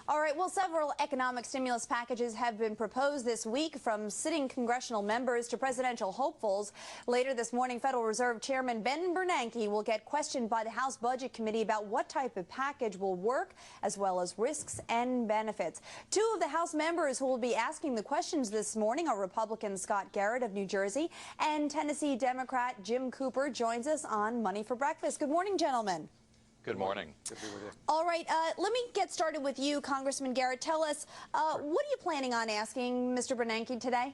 All right, well, several economic stimulus packages have been proposed this week, from sitting congressional members to presidential hopefuls. Later this morning, Federal Reserve Chairman Ben Bernanke will get questioned by the House Budget Committee about what type of package will work, as well as risks and benefits. Two of the House members who will be asking the questions this morning are Republican Scott Garrett of New Jersey and Tennessee Democrat Jim Cooper joins us on Money for Breakfast. Good morning, gentlemen. Good morning. Good to be with you. All right, let me get started with you, Congressman Garrett. Tell us, what are you planning on asking Mr. Bernanke today?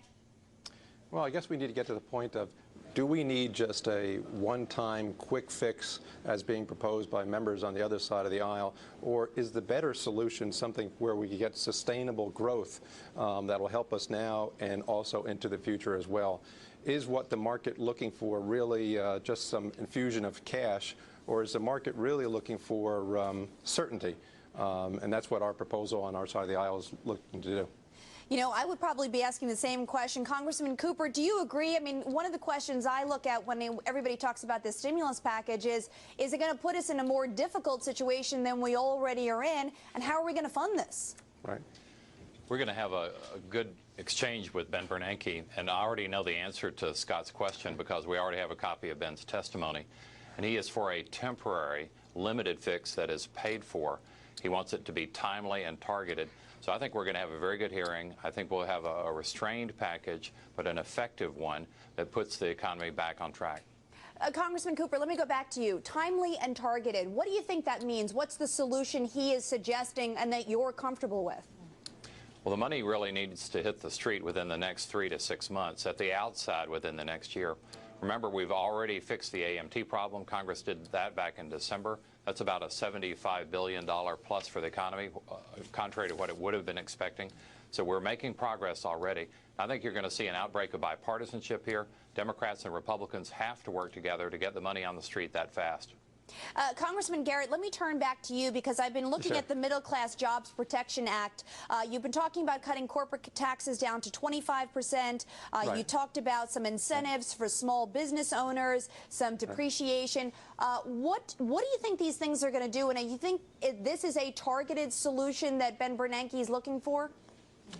Well, I guess we need to get to the point of, do we need just a one-time quick fix as being proposed by members on the other side of the aisle, or is the better solution something where we can get sustainable growth that will help us now and also into the future as well? Is what the market looking for really just some infusion of cash, or is the market really looking for certainty? And that's what our proposal on our side of the aisle is looking to do. You know, I would probably be asking the same question. Congressman Cooper, do you agree? I mean, one of the questions I look at when everybody talks about this stimulus package is it going to put us in a more difficult situation than we already are in? And how are we going to fund this? Right. We're going to have a good exchange with Ben Bernanke, and I already know the answer to Scott's question because we already have a copy of Ben's testimony. And he is for a temporary, limited fix that is paid for. He wants it to be timely and targeted. So I think we're going to have a very good hearing. I think we'll have a restrained package, but an effective one that puts the economy back on track. Congressman Cooper, let me go back to you. Timely and targeted. What do you think that means? What's the solution he is suggesting and that you're comfortable with? Well, the money really needs to hit the street within the next 3 to 6 months, at the outside within the next year. Remember, we've already fixed the AMT problem. Congress did that back in December. That's about a $75 billion plus for the economy, contrary to what it would have been expecting. So we're making progress already. I think you're going to see an outbreak of bipartisanship here. Democrats and Republicans have to work together to get the money on the street that fast. Congressman Garrett, let me turn back to you because I've been looking at the Middle Class Jobs Protection Act. You've been talking about cutting corporate taxes down to 25%. Right. You talked about some incentives for small business owners, some depreciation. What do you think these things are going to do? And you think this is a targeted solution that Ben Bernanke is looking for?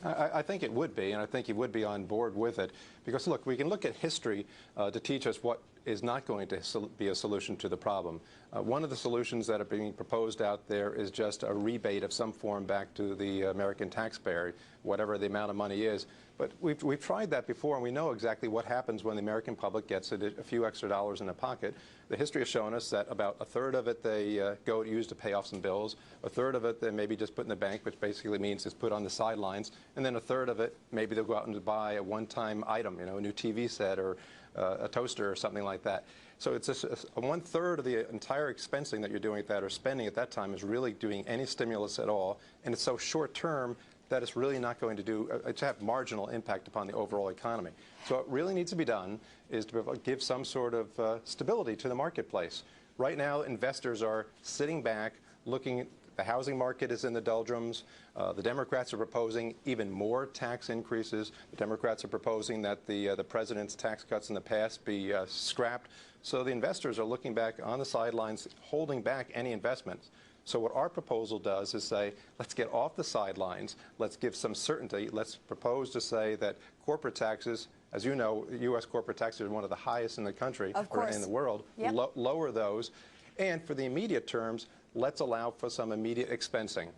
I think it would be, and I think he would be on board with it. Because, look, we can look at history to teach us what is not going to be a solution to the problem. One of the solutions that are being proposed out there is just a rebate of some form back to the American taxpayer, whatever the amount of money is. But we've tried that before, and we know exactly what happens when the American public gets a few extra dollars in their pocket. The history has shown us that about a third of it they go to use to pay off some bills, a third of it they maybe just put in the bank, which basically means it's put on the sidelines, and then a third of it maybe they'll go out and buy a one-time item, you know, a new TV set or a toaster or something like that. So it's just one-third of the entire expensing that you're doing at that or spending at that time is really doing any stimulus at all, and it's so short-term that it's really not going to have marginal impact upon the overall economy. So what really needs to be done is to give some sort of stability to the marketplace. Right now, investors are sitting back, looking at the housing market is in the doldrums. The Democrats are proposing even more tax increases. The Democrats are proposing that the president's tax cuts in the past be scrapped. So the investors are looking back on the sidelines, holding back any investments. So what our proposal does is say, let's get off the sidelines. Let's give some certainty. Let's propose to say that corporate taxes, as you know, U.S. corporate taxes are one of the highest in the country or in the world. Yep. Lower those. And for the immediate terms, let's allow for some immediate expensing.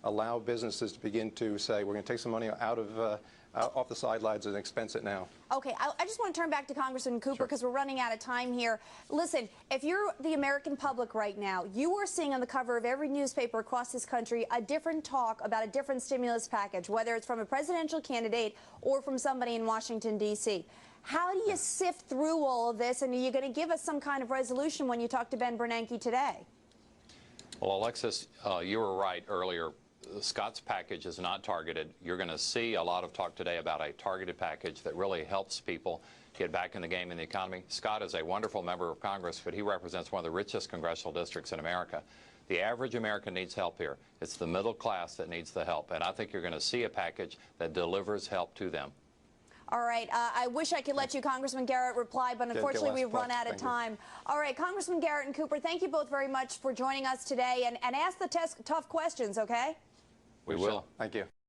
Allow businesses to begin to say, we're going to take some money out of off the sidelines and expense it now. Okay, I just want to turn back to Congressman Cooper because we're running out of time here. Listen, if you're the American public right now, you are seeing on the cover of every newspaper across this country a different talk about a different stimulus package, whether it's from a presidential candidate or from somebody in Washington, D.C. How do you sift through all of this, and are you going to give us some kind of resolution when you talk to Ben Bernanke today? Well, Alexis, you were right earlier. Scott's package is not targeted. You're going to see a lot of talk today about a targeted package that really helps people get back in the game in the economy. Scott is a wonderful member of Congress, but he represents one of the richest congressional districts in America. The average American needs help here. It's the middle class that needs the help, and I think you're going to see a package that delivers help to them. All right. I wish I could let you, Congressman Garrett, reply, but unfortunately we've run out of time. All right, Congressman Garrett and Cooper, thank you both very much for joining us today, and ask the tough questions, okay? We will. Thank you.